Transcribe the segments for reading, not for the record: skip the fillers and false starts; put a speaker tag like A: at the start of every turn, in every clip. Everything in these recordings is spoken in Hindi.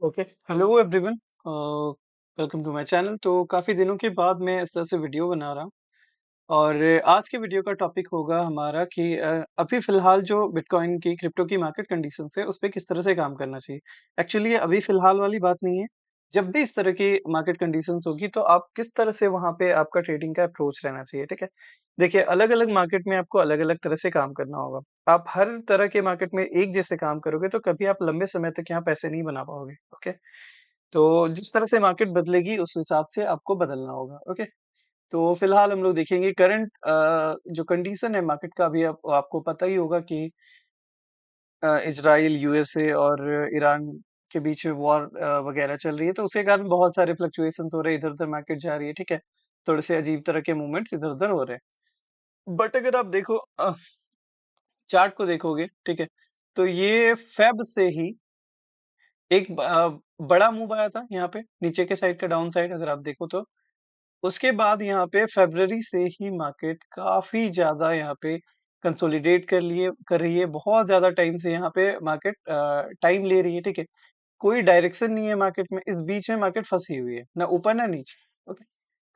A: Okay, hello everyone, welcome to my channel. तो काफ़ी दिनों के बाद मैं इस तरह से वीडियो बना रहा हूँ और आज के वीडियो का टॉपिक होगा हमारा कि अभी फ़िलहाल जो बिटकॉइन की क्रिप्टो की मार्केट कंडीशंस है, उस पे किस तरह से काम करना चाहिए। एक्चुअली ये अभी फ़िलहाल वाली बात नहीं है, जब भी इस तरह की मार्केट कंडीशंस होगी तो आप किस तरह से वहाँ पे आपका ट्रेडिंग का अप्रोच रहना चाहिए, ठीक है? देखिए, अलग-अलग मार्केट में आपको अलग-अलग तरह से काम करना होगा। आप हर तरह के मार्केट में एक जैसे काम करोगे तो कभी आप लंबे समय तक यहाँ पैसे नहीं बना पाओगे, ओके? तो जिस तरह से मार्केट बदलेगी उस हिसाब से आपको बदलना होगा, ओके? तो फिलहाल हम लोग देखेंगे करंट जो कंडीशन है मार्केट का अभी आपको पता ही होगा कि इजराइल, यूएसए और ईरान के बीच में वॉर वगैरह चल रही है, तो उसके कारण बहुत सारे फ्लक्चुएशंस हो रहे हैं, इधर-उधर मार्केट जा रही है, ठीक है? थोड़े से अजीब तरह के मूवमेंट्स इधर-उधर हो रहे हैं। बट अगर आप देखो चार्ट को देखोगे, ठीक है? तो ये फेब से ही एक बड़ा मूव आया था यहाँ पे, नीचे के साइड का डाउन साइड अगर आप देखो तो। उसके बाद यहाँ पे फ़रवरी से ही मार्केट काफ़ी ज़्यादा यहाँ पे कंसोलिडेट कर रही है। बहुत ज़्यादा टाइम से यहाँ पे मार्केट टाइम ले रही है, ठीक है? कोई डायरेक्शन नहीं है मार्केट में, इस बीच में मार्केट फँसी हुई है, ना ऊपर ना नीचे, ओके?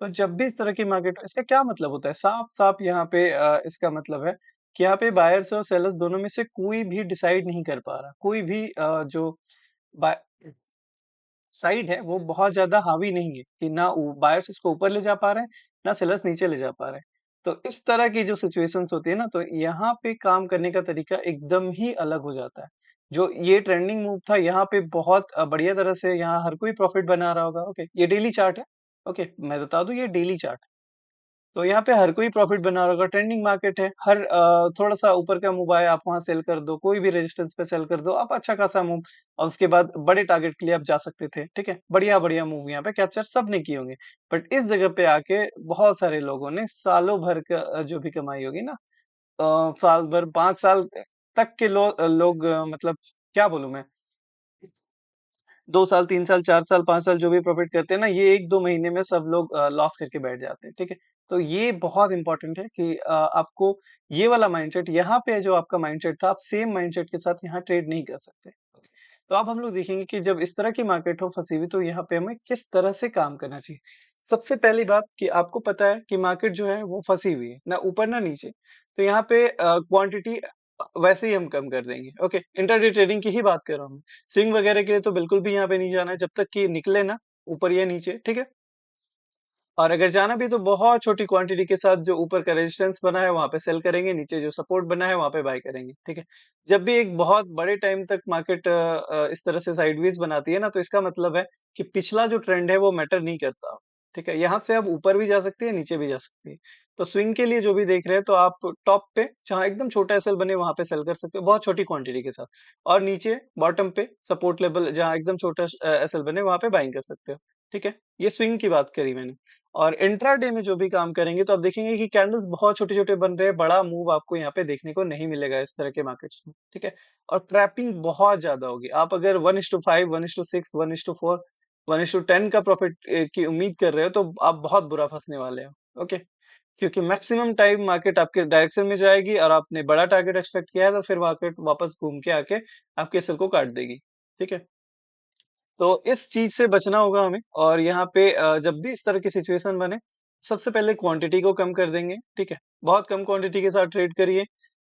A: तो जब भी इस तरह की मार्केट इसका क्या मतलब होता है? साफ-साफ यहाँ पे इसका मतलब है कि यहाँ पे बायर्स और सेलर्स दोनों में से कोई भी डिसाइड नहीं कर पा रहा। कोई भी जो बा साइड है वो बहुत ज़्यादा हावी नहीं है कि ना बायर्स इसको ऊपर ले जा पा रहे हैं, ना सेलर्स नीचे ले जा पा रहे हैं। तो इस तरह की जो सिचुएशंस होती है ना, तो यहाँ पे काम करने का तरीका एकदम ही अलग हो जाता है। जो ये ट्रेंडिंग मूव था, यहाँ पे बहुत बढ़िया तरह से यहाँ हर कोई प्रॉफिट बना रहा होगा, ओके। ये डेली चार्ट है, ओके। मैं बता दूँ ये डेली चार्ट है। तो यहाँ पे हर कोई प्रॉफिट बना रहा होगा, ट्रेंडिंग मार्केट है। हर थोड़ा-सा ऊपर का मूव आया, आप वहाँ सेल कर दो, कोई भी रेजिस्टेंस पे सेल कर दो, आप अच्छा खासा मूव और उसके बाद बड़े टारगेट के लिए आप जा सकते थे, ठीक है? बढ़िया-बढ़िया मूव यहाँ पे कैप्चर सबने किए होंगे। बट इस जगह पे आके बहुत सारे लोगों ने सालों भर का जो भी कमाई होगी ना साल भर 5 साल तक के लोग मतलब क्या बोलूँ मैं 2 साल, 3 साल, 4 साल, 5 साल जो भी प्रॉफ़िट करते हैं ना, ये 1-2 महीने में सब लोग लॉस करके बैठ जाते हैं, ठीक है? तो ये बहुत इम्पोर्टेंट है कि आपको ये वाला माइंडसेट यहाँ पे जो आपका माइंडसेट था, आप सेम माइंडसेट के साथ यहाँ ट्रेड नहीं कर सकते। तो अब हम लोग देखेंगे कि जब इस तरह की मार्केट हो फँसी हुई, तो यहाँ पे हमें किस तरह से काम करना चाहिए। सबसे पहली बात कि आपको पता है कि मार्केट जो है वो फँसी हुई है, ना ऊपर ना नीचे। तो यहाँ पे क्वांटिटी वैसे ही हम कम कर देंगे, ओके। इंट्राडे ट्रेडिंग की ही बात कर रहा हूँ मैं। स्विंग वगैरह के लिए तो बिल्कुल भी यहाँ पे नहीं जाना है जब तक कि निकले ना ऊपर या नीचे, ठीक है? और अगर जाना भी तो बहुत छोटी क्वांटिटी के साथ जो ऊपर का रेजिस्टेंस बना है वहाँ पे सेल करेंगे, नीचे जो सपोर्ट बना है वहाँ पे बाय करेंगे, ठीक है? जब भी एक बहुत बड़े टाइम तक मार्केट इस तरह से साइडवेज बनाती है ना, तो इसका मतलब है कि पिछला जो ट्रेंड है वो मैटर नहीं करता, ठीक है? यहाँ से अब ऊपर भी जा सकती है, नीचे भी जा सकती है। तो स्विंग के लिए जो भी देख रहे हैं तो आप टॉप पे जहाँ एकदम छोटा एसएल बने वहाँ पे सेल कर सकते हो, बहुत छोटी क्वांटिटी के साथ। और नीचे बॉटम पे सपोर्ट लेवल जहाँ एकदम छोटा एसएल बने वहाँ पे बाइंग कर सकते हो, ठीक है? ये स्विंग की बात करी मैंने। और इंट्राडे में जो भी काम करेंगे तो आप देखेंगे कि कैंडल्स बहुत छोटे-छोटे बन रहे हैं, बड़ा मूव आपको यहाँ पे देखने को नहीं मिलेगा इस तरह के मार्केट्स में, ठीक है? और ट्रैपिंग बहुत ज़्यादा होगी। आप अगर 1:5, 1:6, 1:4, 1:10 का प्रॉफिट की उम्मीद कर रहे हो तो आप बहुत बुरा फँसने वाले हो, ओके? क्योंकि मैक्सिमम टाइम मार्केट आपके डायरेक्शन में जाएगी और आपने बड़ा टारगेट एक्सपेक्ट किया है तो फिर मार्केट वापस घूम के आके आपके सिर को काट देगी, ठीक है? तो इस चीज़ से बचना होगा हमें और यहाँ पे जब भी इस तरह की सिचुएशन बने, सबसे पहले क्वांटिटी को कम कर देंगे, ठीक है? बहुत कम क्वांटिटी के साथ ट्रेड करिए।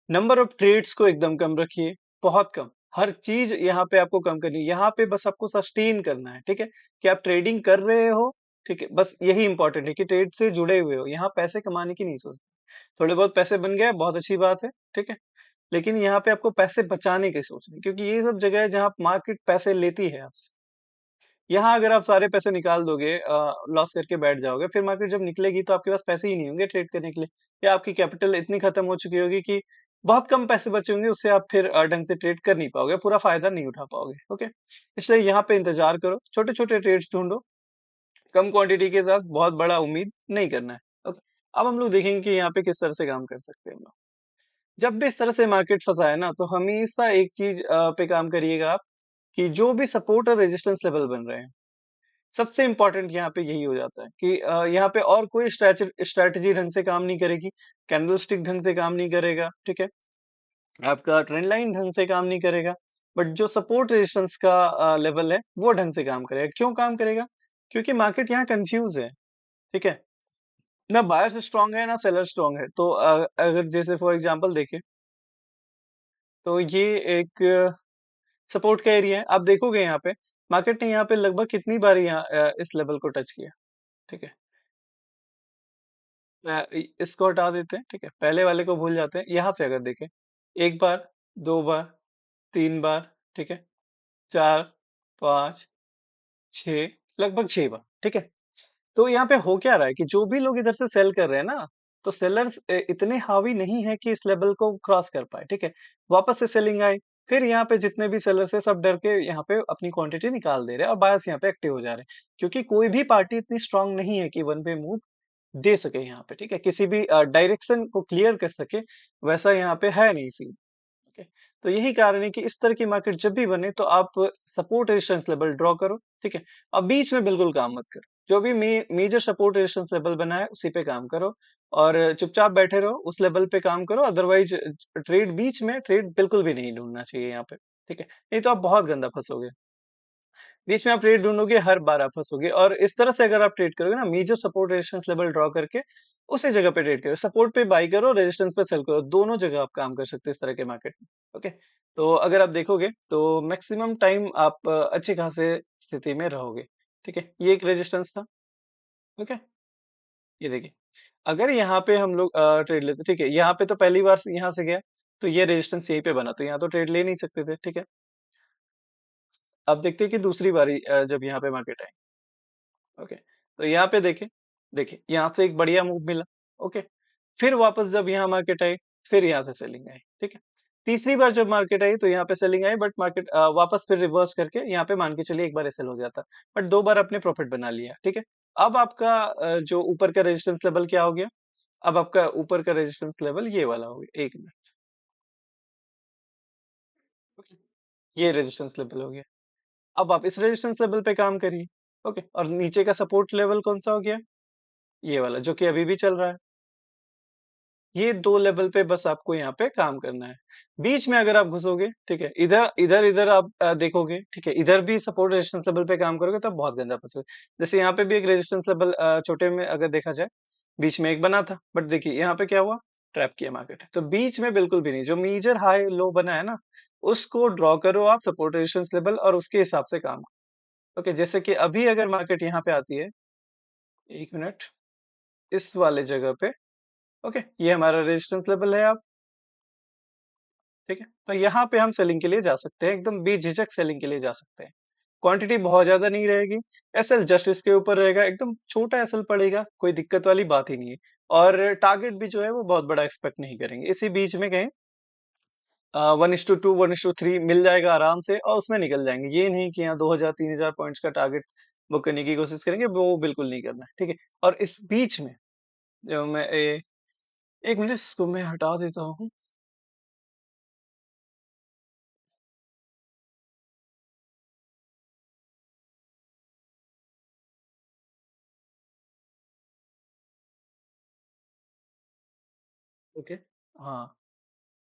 A: नंबर ऑफ ट्रेड्स को एकदम कम रखिए, बहुत कम। हर चीज़ यहाँ पे आपको कम करनी है। यहाँ पे बस आपको सस्टेन करना है, ठीक है? कि आप ट्रेडिंग कर रहे हो, ठीक है? बस यही इम्पोर्टेंट है कि ट्रेड से जुड़े हुए हो। यहाँ पैसे कमाने की नहीं सोचनी। थोड़े बहुत पैसे बन गए, बहुत अच्छी बात है, ठीक है? लेकिन यहाँ पे आपको पैसे बचाने की सोचनी है क्योंकि ये सब जगह है जहाँ मार्केट पैसे लेती है आपसे। यहाँ अगर आप सारे पैसे निकाल दोगे लॉस करके बैठ जाओगे, फिर मार्केट जब निकलेगी तो आपके पास पैसे ही नहीं होंगे ट्रेड करने के लिए या आपकी कैपिटल इतनी खत्म हो चुकी होगी कि बहुत कम पैसे बचे होंगे, उससे आप फिर ढंग से ट्रेड कर नहीं पाओगे, पूरा फ़ायदा नहीं उठा पाओगे, ओके? इसलिए यहाँ पे इंतज़ार करो, छोटे-छोटे ट्रेड्स ढूँढो, कम क्वांटिटी के साथ बहुत बड़ा उम्मीद नहीं करना है, ओके? अब हम लोग देखेंगे कि यहाँ पे किस तरह से काम कर सकते हैं हम लोग। जब भी इस तरह से मार्केट फँसा है ना, तो हमेशा एक चीज़ पे काम करिएगा आप कि जो भी सपोर्ट और रेजिस्टेंस लेवल बन रहे हैं सबसे इम्पोर्टेंट यहाँ पे यही हो जाता है कि यहाँ पे और कोई स्ट्रैटेजी ढंग से काम नहीं करेगी, कैंडलस्टिक ढंग से काम नहीं करेगा, ठीक है? आपका ट्रेंड लाइन ढंग से काम नहीं करेगा बट जो सपोर्ट रेजिस्टेंस का लेवल है वो ढंग से काम करेगा। क्यों काम करेगा? क्योंकि मार्केट यहाँ कंफ्यूज है, ठीक है? ना बायर्स स्ट्रांग है ना सेलर स्ट्रांग है। तो अगर जैसे फॉर एग्जांपल देखें तो ये एक सपोर्ट का एरिया है। आप देखोगे यहाँ पे मार्केट ने यहाँ पे लगभग कितनी बार यहाँ इस लेवल को टच किया, ठीक है? इसको हटा देते हैं, ठीक है? पहले वाले को भूल जाते हैं। यहाँ से अगर देखें 1 बार, 2 बार, 3 बार, ठीक है? 4, 5, 6, लगभग 6 बार, ठीक है? तो यहाँ पे हो क्या रहा है कि जो भी लोग इधर से सेल कर रहे हैं ना, तो सेलर्स इतने हावी नहीं है कि इस लेवल को क्रॉस कर पाए, ठीक है? वापस से सेलिंग आई, फिर यहाँ पे जितने भी सेलर्स हैं सब डर के यहाँ पे अपनी क्वांटिटी निकाल दे रहे हैं और बायर्स यहाँ पे एक्टिव हो जा रहे हैं। क्योंकि कोई भी पार्टी इतनी स्ट्रांग नहीं है कि वन वे मूव दे सके यहाँ पे, ठीक है? किसी भी डायरेक्शन को क्लियर कर सके, वैसा यहाँ पे है नहीं सीन। ओके, तो यही कारण है कि इस तरह की मार्केट जब भी बने तो आप सपोर्ट रेजिस्टेंस लेवल ड्रॉ करो, ठीक है? अब बीच में बिल्कुल काम मत करो। जो भी मेजर सपोर्ट रेजिस्टेंस लेवल बना है उसी पे काम करो और चुपचाप बैठे रहो, उस लेवल पे काम करो। अदरवाइज ट्रेड बीच में ट्रेड बिल्कुल भी नहीं ढूंढना चाहिए यहाँ पे, ठीक है? नहीं तो आप बहुत गंदा फंसोगे। बीच में आप ट्रेड ढूँढोगे, हर बार आप फँसोगे और इस तरह से अगर आप ट्रेड करोगे ना major support resistance level draw करके, उसी जगह पे ट्रेड करो। सपोर्ट पे बाय करो, रेजिस्टेंस पे सेल करो, दोनों जगह आप काम कर सकते हो इस तरह के मार्केट में, ओके? तो अगर आप देखोगे तो मैक्सिमम टाइम आप अच्छे खासे स्थिति में रहोगे, ठीक है? ये एक रेजिस्टेंस था, ओके? ये देखिए, अगर यहाँ पे हम लोग ट्रेड लेते ठीक है? यहाँ पे तो पहली बार से यहाँ से गया, तो ये रेजिस्टेंस यहीं पे बना, तो यहाँ तो ट्रेड ले नहीं सकते थे, ठीक है? अब देखते हैं कि दूसरी बारी जब यहाँ पे मार्केट आई। ओके, तो यहाँ पे देखिए यहाँ से एक बढ़िया मूव मिला। ओके, फिर वापस जब यहाँ मार्केट आई, फिर यहाँ से सेलिंग आई, ठीक है? तीसरी बार जब मार्केट आई तो यहाँ पे सेलिंग आई, बट मार्केट वापस फिर रिवर्स करके यहाँ पे मान के चलिए एक बार ऐसे हो जाता, बट दो बार आपने प्रॉफिट बना लिया, ठीक है? अब आपका जो ऊपर का रेजिस्टेंस लेवल क्या हो गया? अब आपका ऊपर का रेजिस्टेंस लेवल ये वाला हो गया। एक मिनट, ओके, ये रेजिस्टेंस लेवल हो गया। अब आप इस रेजिस्टेंस लेवल पे काम करिए, ओके? और नीचे का सपोर्ट लेवल कौन सा हो गया? ये वाला, जो कि अभी भी चल रहा है। ये 2 लेवल पे बस आपको यहाँ पे काम करना है। बीच में अगर आप घुसोगे, ठीक है? इधर आप देखोगे, ठीक है? इधर भी सपोर्ट रेजिस्टेंस लेवल पे काम करोगे तो बहुत गंदा फँसोगे। जैसे यहाँ पे भी एक रेजिस्टेंस लेवल छोटे में अगर देखा जाए, बीच में एक बना था, बट देखिए यहाँ पे क्या हुआ? ट्रैप किया मार्केट। तो बीच में बिल्कुल भी नहीं, जो मेजर हाई लो बना है ना, उसको ड्रॉ करो आप सपोर्ट रेजिस्टेंस लेवल और उसके हिसाब से काम करो। ओके, जैसे कि अभी अगर मार्केट यहाँ पे आती है, 1 मिनट, इस वाले जगह पे, ओके? ये हमारा रेजिस्टेंस लेवल है। आप ठीक है? तो यहाँ पे हम सेलिंग के लिए जा सकते हैं, एकदम बेझिझक सेलिंग के लिए जा सकते हैं। क्वांटिटी बहुत ज़्यादा नहीं रहेगी, एसएल जस्ट इसके ऊपर रहेगा, एकदम छोटा एसएल पड़ेगा, कोई दिक्कत वाली बात ही नहीं है। और टारगेट भी जो है वो बहुत बड़ा एक्सपेक्ट नहीं करेंगे। इसी बीच में कहीं 1:2, 1:3 मिल जाएगा आराम से और उसमें निकल जाएँगे। ये नहीं कि यहाँ 2000, 3000 पॉइंट्स का टारगेट बुक करने की कोशिश करेंगे, वो बिल्कुल नहीं करना है, ठीक है? और इस बीच में जो मैं 1 मिनट इसको मैं हटा देता हूँ। ओके। हाँ।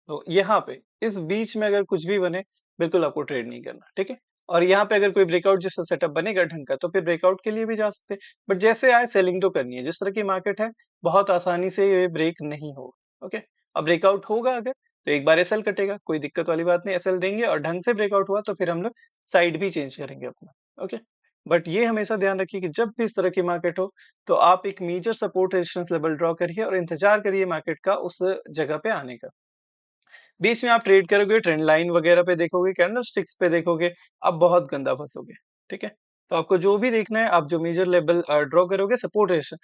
A: तो यहाँ पे इस बीच में अगर कुछ भी बने, बिल्कुल आपको ट्रेड नहीं करना, ठीक है? और यहाँ पे अगर कोई ब्रेकआउट जैसा सेटअप बनेगा ढंग का, तो फिर ब्रेकआउट के लिए भी जा सकते हैं। बट जैसे आए सेलिंग तो करनी है। जिस तरह की मार्केट है, बहुत आसानी से ये ब्रेक नहीं होगा, ओके? अब ब्रेकआउट होगा अगर, तो एक बार एसएल कटेगा, कोई दिक्कत वाली बात नहीं, एसएल देंगे और ढंग से ब्रेकआउट हुआ तो फिर हम लोग साइड भी चेंज करेंगे अपना, ओके? बट ये हमेशा ध्यान रखिए कि जब भी इस तरह की मार्केट हो, तो आप एक major support resistance level draw करिए और इंतजार करिए मार्केट का उस जगह पे आने का। बीच में आप ट्रेड करोगे, ट्रेंड लाइन वगैरह पे देखोगे, कैंडलस्टिक्स पे देखोगे, आप बहुत गंदा फँसोगे, ठीक है? तो आपको जो भी देखना है, आप जो मेजर लेवल ड्रॉ करोगे सपोर्ट रेजिस्टेंस,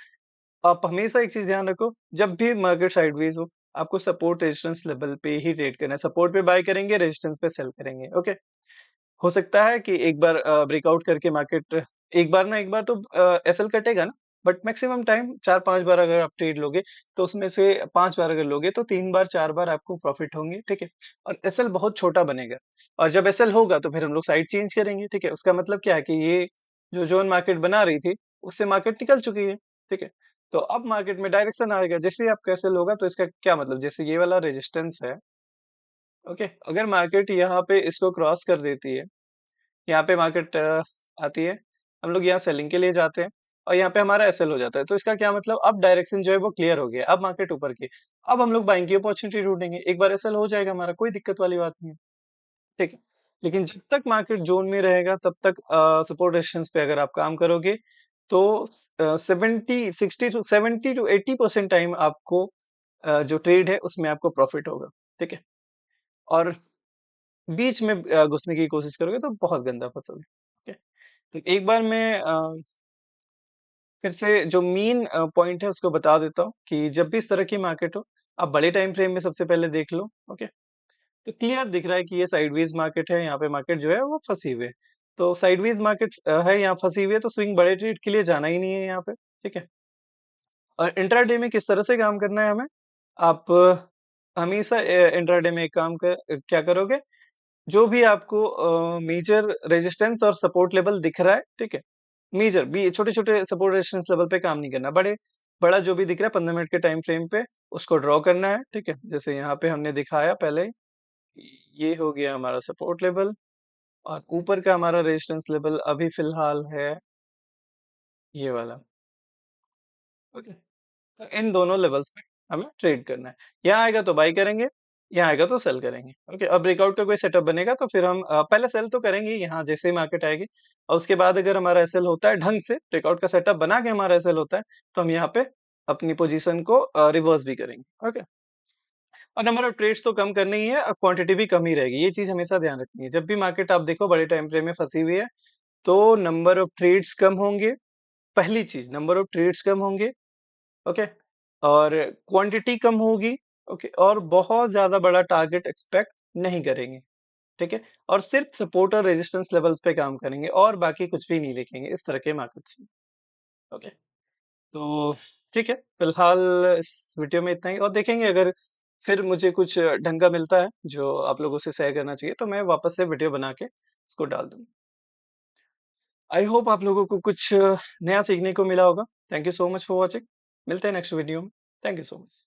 A: आप हमेशा एक चीज़ ध्यान रखो, जब भी मार्केट साइडवेज़ हो, आपको सपोर्ट रेजिस्टेंस लेवल पे ही ट्रेड करना है। सपोर्ट पे बाय करेंगे, रेजिस्टेंस पे सेल करेंगे, ओके? हो सकता है कि एक बार ब्रेकआउट करके मार्केट एक बार तो एसएल कटेगा ना, बट मैक्सिमम टाइम 4-5 बार अगर आप ट्रेड लोगे, तो उसमें से 5 बार अगर लोगे तो 3 बार 4 बार आपको प्रॉफिट होंगे, ठीक है? और एसएल बहुत छोटा बनेगा और जब एसएल होगा तो फिर हम लोग साइड चेंज करेंगे, ठीक है? उसका मतलब क्या है कि ये जो ज़ोन मार्केट बना रही थी, उससे मार्केट निकल चुकी है, ठीक है? तो अब मार्केट में डायरेक्शन आएगा, जैसे ही आपका एसएल होगा तो इसका क्या मतलब जैसे ये वाला रेजिस्टेंस है, ओके, अगर मार्केट यहाँ पे इसको क्रॉस कर देती है, यहाँ पे मार्केट आती है, हम लोग यहाँ सेलिंग के लिए जाते हैं और यहाँ पे हमारा एसएल हो जाता है, तो इसका क्या मतलब, अब डायरेक्शन जो है वो क्लियर हो गया, अब मार्केट ऊपर की, अब हम लोग बाइंग की अपॉर्चुनिटी ढूंढेंगे, एक बार एसएल हो जाएगा हमारा, कोई दिक्कत वाली बात नहीं है। ठीक है, लेकिन जब तक मार्केट जोन में रहेगा तब तक सपोर्ट रेजिस्टेंस पे अगर आप काम करोगे तो 70 टू 80 टू 80% टाइम आपको जो ट्रेड है उसमें आपको प्रॉफिट होगा। ठीक है, और बीच में घुसने की कोशिश करोगे तो बहुत गंदा फंसोगे। ओके, तो एक बार मैं फिर से जो मेन पॉइंट है उसको बता देता हूँ कि जब भी इस तरह की मार्केट हो, आप बड़े टाइम फ्रेम में सबसे पहले देख लो। ओके, तो क्लियर दिख रहा है कि ये साइडवेज मार्केट है, यहाँ पे मार्केट जो है वो फंसी हुई है। तो साइडवेज मार्केट है, यहाँ फंसी हुई है, तो स्विंग बड़े ट्रेड के लिए जाना ही नहीं है यहाँ पे। ठीक है, और इंट्राडे में किस तरह से काम करना है हमें, आप हमेशा इंट्राडे में एक काम क्या करोगे, जो भी आपको मेजर रेजिस्टेंस और सपोर्ट लेवल दिख रहा है, ठीक है, मेजर भी, छोटे छोटे सपोर्ट रेजिस्टेंस लेवल पे काम नहीं करना, बड़ा जो भी दिख रहा है 15 मिनट के टाइम फ्रेम पे उसको ड्रॉ करना है। ठीक है, जैसे यहाँ पे हमने दिखाया पहले, ये हो गया हमारा सपोर्ट लेवल, और ऊपर का हमारा रेजिस्टेंस लेवल अभी फिलहाल है ये वाला। ओके, तो इन दोनों लेवल्स पे हमें ट्रेड करना है, यहाँ आएगा तो बाई करेंगे, यहाँ आएगा तो सेल करेंगे। ओके, अब ब्रेकआउट का कोई सेटअप बनेगा तो फिर हम पहले सेल तो करेंगे यहाँ जैसे ही मार्केट आएगी, और उसके बाद अगर हमारा एसएल होता है ढंग से, ब्रेकआउट का सेटअप बना के हमारा एसएल होता है, तो हम यहाँ पे अपनी पोजीशन को रिवर्स भी करेंगे। ओके, और नंबर ऑफ ट्रेड्स तो कम करनी ही है और क्वांटिटी भी कम ही रहेगी, ये चीज हमेशा ध्यान रखनी है। जब भी मार्केट आप देखो बड़े टाइम फ्रेम में फंसी हुई है, तो नंबर ऑफ ट्रेड्स कम होंगे, पहली चीज नंबर ऑफ ट्रेड्स कम होंगे। ओके, और क्वांटिटी कम होगी। ओके, और बहुत ज्यादा बड़ा टारगेट एक्सपेक्ट नहीं करेंगे। ठीक है, और सिर्फ सपोर्ट और रेजिस्टेंस लेवल्स पे काम करेंगे और बाकी कुछ भी नहीं देखेंगे इस तरह के मार्केट्स में। ओके, तो ठीक है, फिलहाल इस वीडियो में इतना ही, और देखेंगे अगर फिर मुझे कुछ ढंग का मिलता है जो आप लोगों से शेयर करना चाहिए, तो मैं वापस से वीडियो बना के इसको डाल दूंगा। आई होप आप लोगों को कुछ नया सीखने को मिला होगा। Thank you so much for watching, मिलते हैं नेक्स्ट वीडियो में। Thank you so much.